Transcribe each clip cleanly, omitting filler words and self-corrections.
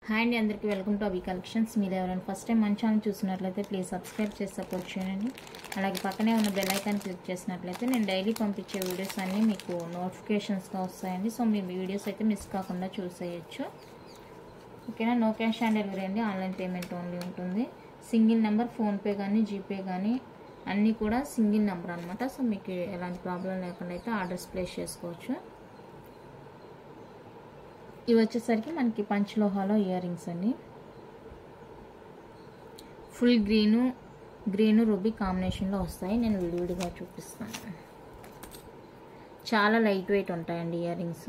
Hi అండి, అందరికీ welcome to అవి కలెక్షన్స్. మీరు ఎవరైనా ఫస్ట్ టైం మన ఛానల్ చూసినట్లయితే ప్లీజ్ సబ్స్క్రైబ్ చేసి సపోర్ట్ చేయండి. అలాగే పక్కనే ఉన్న బెల్ ఐకాన్ క్లిక్ చేసినట్లయితే నేను డైలీ పంపించే వీడియోస్ అన్నీ మీకు నోటిఫికేషన్స్గా వస్తాయండి. సో మీ వీడియోస్ అయితే మిస్ కాకుండా చూసేయచ్చు. ఓకేనా. నో క్యాష్ ఆన్ డెలివరీ అండి, ఆన్లైన్ పేమెంట్ ఓన్లీ ఉంటుంది. సింగిల్ నెంబర్, ఫోన్పే కానీ జీపే కానీ అన్నీ కూడా సింగిల్ నెంబర్ అనమాట. సో మీకు ఎలాంటి ప్రాబ్లం లేకుండా అయితే ఆర్డర్స్ ప్లేస్ చేసుకోవచ్చు. ఇవి వచ్చేసరికి మనకి పంచలోహాలో ఇయర్ రింగ్స్ అండి. ఫుల్ గ్రీను రూబీ కాంబినేషన్లో వస్తాయి. నేను విడివిడిగా చూపిస్తాను. చాలా లైట్ వెయిట్ ఉంటాయండి ఇయర్ రింగ్స్.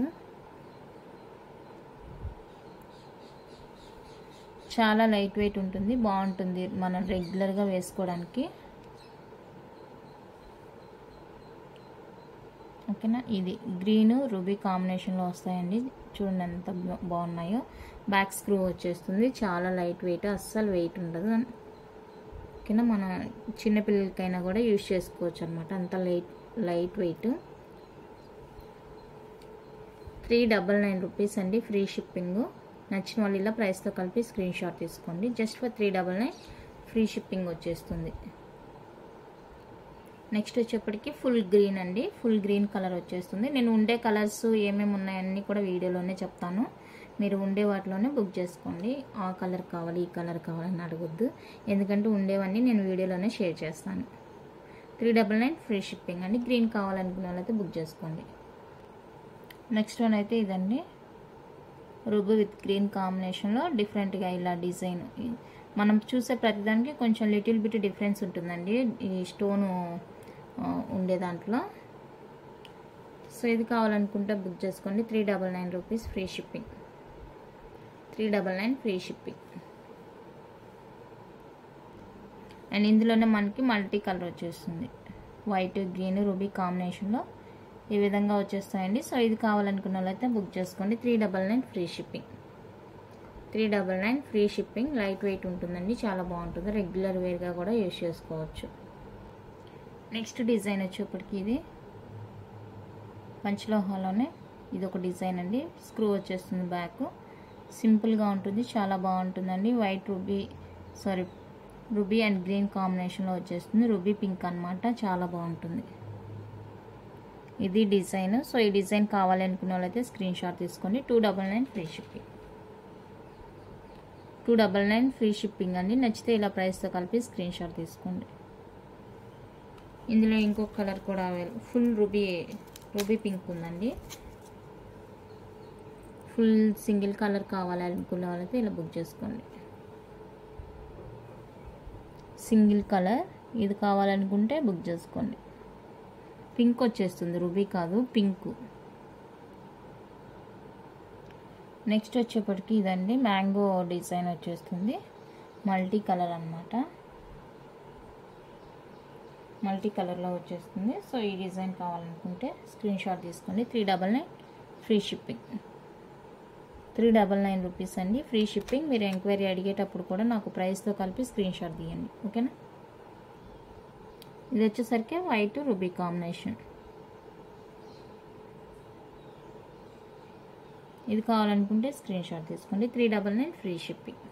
చాలా లైట్ వెయిట్ ఉంటుంది, బాగుంటుంది మనం రెగ్యులర్గా వేసుకోవడానికి. ఓకేనా. ఇది గ్రీను రూబీ కాంబినేషన్లో వస్తాయండి. చూడండి ఎంత బాగున్నాయో. బ్యాక్ స్క్రూ వచ్చేస్తుంది. చాలా లైట్ వెయిట్, అస్సలు వెయిట్ ఉండదు. ఓకేనా. మన చిన్నపిల్లలకైనా కూడా యూజ్ చేసుకోవచ్చు అనమాట, అంత లైట్ వెయిట్. 399 రూపీస్ అండి, ఫ్రీ షిప్పింగ్. నచ్చిన వాళ్ళు ఇలా ప్రైస్తో కలిపి స్క్రీన్ షాట్ తీసుకోండి. జస్ట్ ఫర్ 399 ఫ్రీ షిప్పింగ్ వచ్చేస్తుంది. నెక్స్ట్ వచ్చేప్పటికి ఫుల్ గ్రీన్ అండి. ఫుల్ గ్రీన్ కలర్ వచ్చేస్తుంది. నేను ఉండే కలర్స్ ఏమేమి ఉన్నాయన్నీ కూడా వీడియోలోనే చెప్తాను. మీరు ఉండే వాటిలోనే బుక్ చేసుకోండి. ఆ కలర్ కావాలి, ఈ కలర్ కావాలని అడగొద్దు, ఎందుకంటే ఉండేవన్నీ నేను వీడియోలోనే షేర్ చేస్తాను. 399 ఫ్రీ షిప్పింగ్ అండి. గ్రీన్ కావాలనుకున్న వాళ్ళైతే బుక్ చేసుకోండి. నెక్స్ట్ వన్ అయితే ఇదండి, రూబీ విత్ గ్రీన్ కాంబినేషన్లో డిఫరెంట్గా ఇలా డిజైన్. మనం చూసే ప్రతిదానికి కొంచెం లిటిల్ బిట్ డిఫరెన్స్ ఉంటుందండి ఈ స్టోను ఉండే దాంట్లో. సో ఇది కావాలనుకుంటే బుక్ చేసుకోండి. 399 rupees free shipping. 399 free shipping. And ఇందులోనే మనకి మల్టీ కలర్ వచ్చేస్తుంది. వైట్ గ్రీన్ రూబీ కాంబినేషన్లో ఈ విధంగా వచ్చేస్తాయండి. సో ఇది కావాలనుకున్న వాళ్ళైతే బుక్ చేసుకోండి. 399 free shipping. 399 free shipping. Light weight ఉంటుందండి, చాలా బాగుంటుంది. రెగ్యులర్ వేర్గా కూడా యూజ్ చేసుకోవచ్చు. నెక్స్ట్ డిజైన్ వచ్చేప్పటికి ఇది పంచలోహాలోనే ఇది ఒక డిజైన్ అండి. స్క్రూ వచ్చేస్తుంది బ్యాక్. సింపుల్గా ఉంటుంది, చాలా బాగుంటుందండి. వైట్ రూబీ అండ్ గ్రీన్ కాంబినేషన్లో వచ్చేస్తుంది. రూబీ పింక్ అనమాట, చాలా బాగుంటుంది. ఇది డిజైన్. సో ఈ డిజైన్ కావాలి అనుకున్న వాళ్ళైతే స్క్రీన్ షాట్ తీసుకోండి. 299 ఫ్రీ షిప్పింగ్. 299 ఫ్రీ షిప్పింగ్ అండి. నచ్చితే ఇలా ప్రైస్తో కలిపి స్క్రీన్ షాట్ తీసుకోండి. ఇందులో ఇంకొక కలర్ కూడా ఫుల్ రూబీ పింక్ ఉందండి. ఫుల్ సింగిల్ కలర్ కావాలనుకున్న వాళ్ళైతే ఇలా బుక్ చేసుకోండి. సింగిల్ కలర్ ఇది కావాలనుకుంటే బుక్ చేసుకోండి. పింక్ వచ్చేస్తుంది, రూబీ కాదు, పింక్. నెక్స్ట్ వచ్చేప్పటికి ఇదండి, మ్యాంగో డిజైన్ వచ్చేస్తుంది. మల్టీ కలర్ అనమాట, మల్టీ కలర్లో వచ్చేస్తుంది. సో ఈ డిజైన్ కావాలనుకుంటే స్క్రీన్ షాట్ తీసుకోండి. 399 ఫ్రీ షిప్పింగ్. 399 రూపీస్ అండి, ఫ్రీ షిప్పింగ్. మీరు ఎంక్వైరీ అడిగేటప్పుడు కూడా నాకు ప్రైస్తో కలిపి స్క్రీన్ షాట్ తీయండి. ఓకేనా. ఇది వచ్చేసరికి వైట్ రూబీ కాంబినేషన్. ఇది కావాలనుకుంటే స్క్రీన్ షాట్ తీసుకోండి. 399 ఫ్రీ షిప్పింగ్.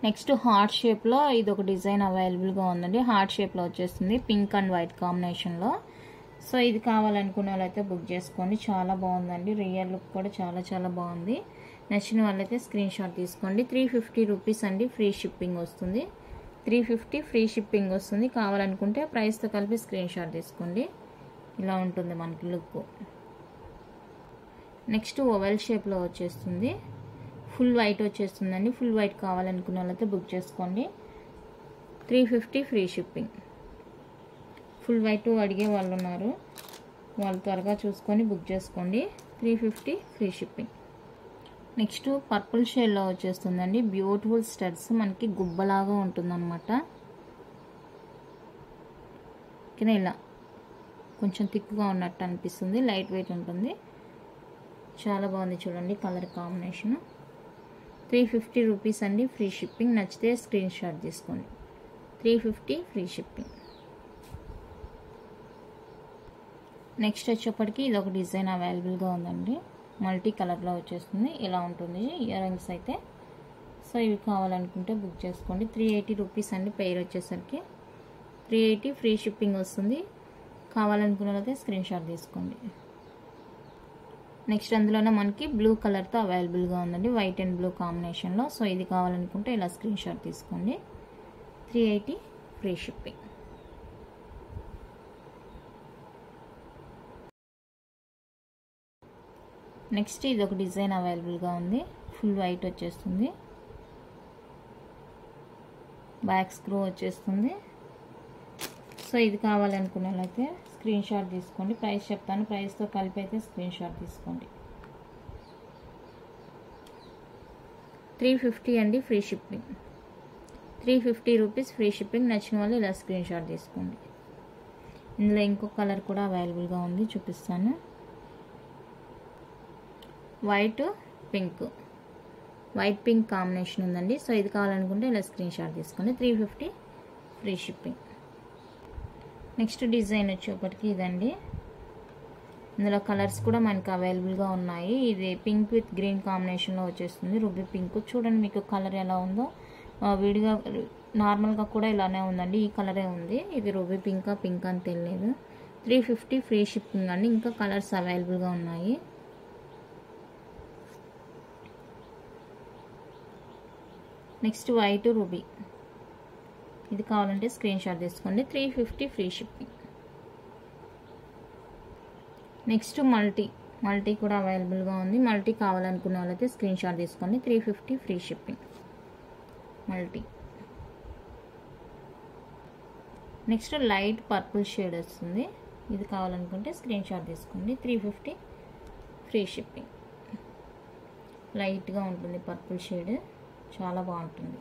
నెక్స్ట్ హార్ట్ షేప్లో ఇది ఒక డిజైన్ అవైలబుల్గా ఉందండి. హార్ట్ షేప్లో వచ్చేస్తుంది, పింక్ అండ్ వైట్ కాంబినేషన్లో. సో ఇది కావాలనుకునే వాళ్ళైతే బుక్ చేసుకోండి. చాలా బాగుందండి, రియల్ లుక్ కూడా చాలా చాలా బాగుంది. నచ్చిన వాళ్ళైతే స్క్రీన్ షాట్ తీసుకోండి. 350 రూపీస్ అండి, ఫ్రీ షిప్పింగ్ వస్తుంది. 350 ఫ్రీ షిప్పింగ్ వస్తుంది. కావాలనుకుంటే ప్రైస్తో కలిపి స్క్రీన్ షాట్ తీసుకోండి. ఇలా ఉంటుంది మనకి లుక్. నెక్స్ట్ ఓవెల్ షేప్లో వచ్చేస్తుంది. ఫుల్ వైట్ వచ్చేస్తుందండి. ఫుల్ వైట్ కావాలనుకున్న వాళ్ళైతే బుక్ చేసుకోండి. 350 ఫ్రీ షిప్పింగ్. ఫుల్ వైట్ అడిగే వాళ్ళు ఉన్నారు, వాళ్ళు త్వరగా చూసుకొని బుక్ చేసుకోండి. 350 ఫ్రీ షిప్పింగ్. నెక్స్ట్ పర్పుల్ షేడ్లో వచ్చేస్తుందండి. బ్యూటిఫుల్ స్టడ్స్, మనకి గుబ్బలాగా ఉంటుందన్నమాట. కింద ఇలా కొంచెం థిక్గా ఉన్నట్టు అనిపిస్తుంది. లైట్ వెయిట్ ఉంటుంది, చాలా బాగుంది. చూడండి కలర్ కాంబినేషన్. 350 రూపీస్ అండి, ఫ్రీ షిప్పింగ్. నచ్చితే స్క్రీన్ షాట్ తీసుకోండి. 350 ఫ్రీ షిప్పింగ్. నెక్స్ట్ వచ్చేప్పటికి ఇది ఒక డిజైన్ అవైలబుల్గా ఉందండి, మల్టీ కలర్లో వచ్చేస్తుంది. ఇలా ఉంటుంది ఇయర్ రింగ్స్ అయితే. సో ఇవి కావాలనుకుంటే బుక్ చేసుకోండి. 380 రూపీస్ అండి పెయిర్ వచ్చేసరికి. 380 ఫ్రీ షిప్పింగ్ వస్తుంది. కావాలనుకున్నట్లయితే స్క్రీన్ షాట్ తీసుకోండి. నెక్స్ట్ అందులోనే మనకి బ్లూ కలర్తో అవైలబుల్గా ఉందండి, వైట్ అండ్ బ్లూ కాంబినేషన్లో. సో ఇది కావాలనుకుంటే ఇలా స్క్రీన్ షాట్ తీసుకోండి. 380 ఫ్రీ షిప్పింగ్. నెక్స్ట్ ఇది ఒక డిజైన్ అవైలబుల్గా ఉంది, ఫుల్ వైట్ వచ్చేస్తుంది, బ్యాక్ స్క్రూ వచ్చేస్తుంది. సో ఇది కావాలనుకున్నట్లయితే స్క్రీన్ షాట్ తీసుకోండి. ప్రైస్ చెప్తాను, ప్రైస్తో కలిపి అయితే స్క్రీన్ షాట్ తీసుకోండి. 350 అండి free shipping. 350 rupees free shipping. నచ్చిన వాళ్ళు ఇలా స్క్రీన్ షాట్ తీసుకోండి. ఇందులో ఇంకో కలర్ కూడా అవైలబుల్గా ఉంది, చూపిస్తాను. White pink, white pink combination ఉందండి. సో ఇది కావాలనుకుంటే ఇలా స్క్రీన్ షాట్ తీసుకోండి. 350 ఫ్రీ షిప్పింగ్. నెక్స్ట్ డిజైన్ వచ్చేప్పటికి ఇదండి. ఇందులో కలర్స్ కూడా మనకి అవైలబుల్గా ఉన్నాయి. ఇది పింక్ విత్ గ్రీన్ కాంబినేషన్లో వచ్చేస్తుంది, రూబీ పింక్. చూడండి మీకు కలర్ ఎలా ఉందో. విడిగా నార్మల్గా కూడా ఇలానే ఉందండి, ఈ కలరే ఉంది. ఇది రూబీ పింక్ అని తెలియదు. 350 ఫ్రీ షిప్పింగ్ అండి. ఇంకా కలర్స్ అవైలబుల్గా ఉన్నాయి. నెక్స్ట్ వైట్ రూబీ, ఇది కావాలంటే స్క్రీన్ షాట్ తీసుకోండి. 350 ఫ్రీ షిప్పింగ్. నెక్స్ట్ మల్టీ కూడా అవైలబుల్గా ఉంది. మల్టీ కావాలనుకున్న వాళ్ళైతే స్క్రీన్ షాట్ తీసుకోండి. 350 free shipping multi. Next light purple shade వస్తుంది, ఇది కావాలనుకుంటే స్క్రీన్ షాట్ తీసుకోండి. 350 ఫ్రీ షిప్పింగ్. లైట్గా ఉంటుంది పర్పుల్ షేడ్, చాలా బాగుంటుంది.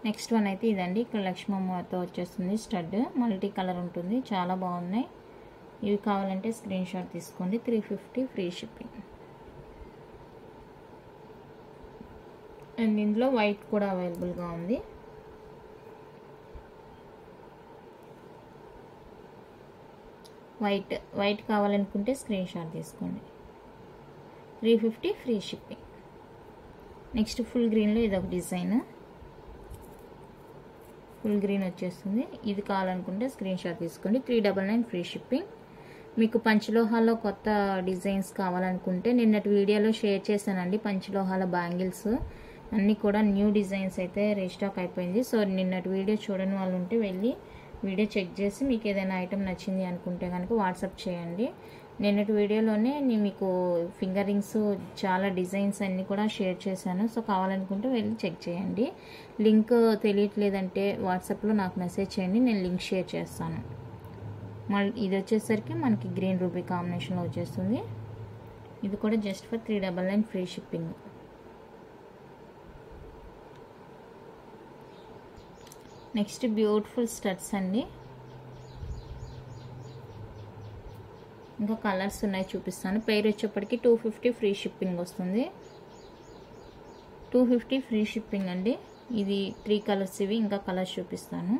నెక్స్ట్ వన్ అయితే ఇదండి, ఇక్కడ లక్ష్మమ్మతో వచ్చేస్తుంది స్టడ్, మల్టీ కలర్ ఉంటుంది, చాలా బాగున్నాయి. ఇవి కావాలంటే స్క్రీన్ షాట్ తీసుకోండి. 350 ఫ్రీ షిప్పింగ్. అండ్ ఇందులో వైట్ కూడా అవైలబుల్గా ఉంది. వైట్ కావాలనుకుంటే స్క్రీన్ షాట్ తీసుకోండి. 350 ఫ్రీ షిప్పింగ్. నెక్స్ట్ ఫుల్ గ్రీన్లో ఇది ఒక డిజైన్, ఫుల్ గ్రీన్ వచ్చేస్తుంది. ఇది కావాలనుకుంటే స్క్రీన్ షాట్ తీసుకోండి. 399 ఫ్రీ షిప్పింగ్. మీకు పంచలోహాల్లో కొత్త డిజైన్స్ కావాలనుకుంటే నిన్నటి వీడియోలో షేర్ చేశానండి. పంచలోహాల బ్యాంగిల్స్ అన్నీ కూడా న్యూ డిజైన్స్ అయితే రీస్టాక్ అయిపోయింది. సో నిన్నటి వీడియో చూడని వాళ్ళు ఉంటే వెళ్ళి వీడియో చెక్ చేసి మీకు ఏదైనా ఐటెం నచ్చింది అనుకుంటే కనుక వాట్సాప్ చేయండి. నిన్నటి వీడియోలోనే నేను మీకు ఫింగర్ రింగ్స్ చాలా డిజైన్స్ అన్నీ కూడా షేర్ చేశాను. సో కావాలనుకుంటే వెళ్ళి చెక్ చేయండి. లింక్ తెలియట్లేదంటే వాట్సాప్లో నాకు మెసేజ్ చేయండి, నేను లింక్ షేర్ చేస్తాను. మళ్ళీ ఇది వచ్చేసరికి మనకి గ్రీన్ రూబీ కాంబినేషన్లో వచ్చేస్తుంది. ఇది కూడా just for 399 free shipping. Next beautiful studs అండి. ఇంకా కలర్స్ ఉన్నాయి, చూపిస్తాను. పెయిర్ వచ్చేప్పటికి 250 ఫ్రీ షిప్పింగ్ వస్తుంది. 250 ఫ్రీ షిప్పింగ్ అండి. ఇది 3 కలర్స్ ఇవి. ఇంకా కలర్స్ చూపిస్తాను.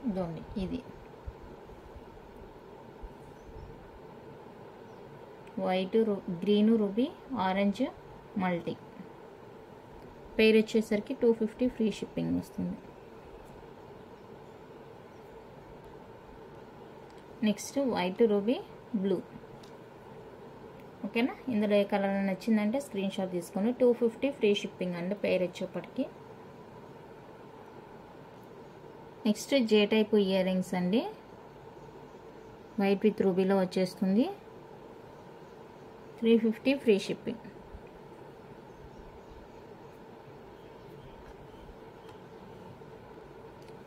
ఇదండి, ఇది white, green ruby, orange, multi. Pair వచ్చేసరికి 250 ఫ్రీ షిప్పింగ్ వస్తుంది. Next white ruby, blue. ఓకేనా, ఇందులో ఏ కలర్ నచ్చిందంటే స్క్రీన్ షాట్ తీసుకోండి. 250 ఫ్రీ షిప్పింగ్ అండి పెయిర్ వచ్చేప్పటికి. నెక్స్ట్ జే టైప్ ఇయర్ రింగ్స్ అండి, వైట్ విత్ రూబీలో వచ్చేస్తుంది. 350 ఫ్రీ షిప్పింగ్.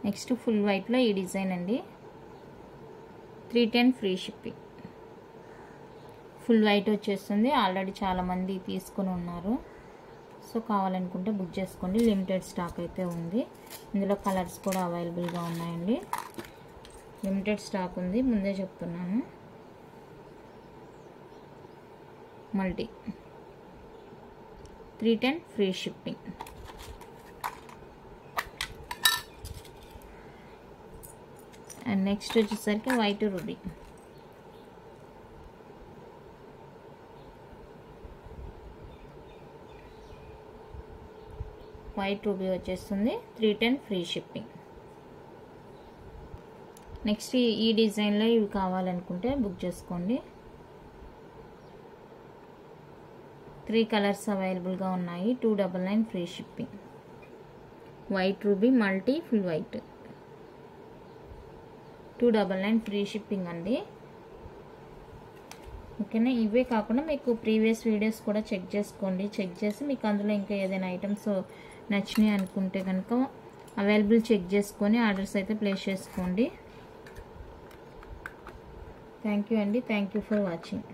నెక్స్ట్ ఫుల్ వైట్లో ఈ డిజైన్ అండి, 310 ఫ్రీ షిప్పింగ్. ఫుల్ వైట్ వచ్చేస్తుంది. ఆల్రెడీ చాలామంది తీసుకొని ఉన్నారు. సో కావాలనుకుంటే బుక్ చేసుకోండి. లిమిటెడ్ స్టాక్ అయితే ఉంది. ఇందులో కలర్స్ కూడా అవైలబుల్గా ఉన్నాయండి. లిమిటెడ్ స్టాక్ ఉంది, ముందే చెప్తున్నాను. Multi 310 free shipping. And next వచ్చేసరికి వైట్ రూబీ. వైట్ రూబీ వచ్చేస్తుంది 310 ఫ్రీ షిప్పింగ్. నెక్స్ట్ ఈ డిజైన్లో ఇవి కావాలనుకుంటే బుక్ చేసుకోండి. 3 కలర్స్ అవైలబుల్గా ఉన్నాయి. 299 free shipping. White ruby multi full white 299 free shipping అండి. ఓకేనా. ఇవే కాకుండా మీకు ప్రీవియస్ వీడియోస్ కూడా చెక్ చేసుకోండి. చెక్ చేసి మీకు అందులో ఇంకా ఏదైనా ఐటమ్స్ నచ్చినాయి అనుకుంటే కనుక అవైలబుల్ చెక్ చేసుకొని ఆర్డర్స్ అయితే ప్లేస్ చేసుకోండి. థ్యాంక్ యూ అండి. Thank you for watching.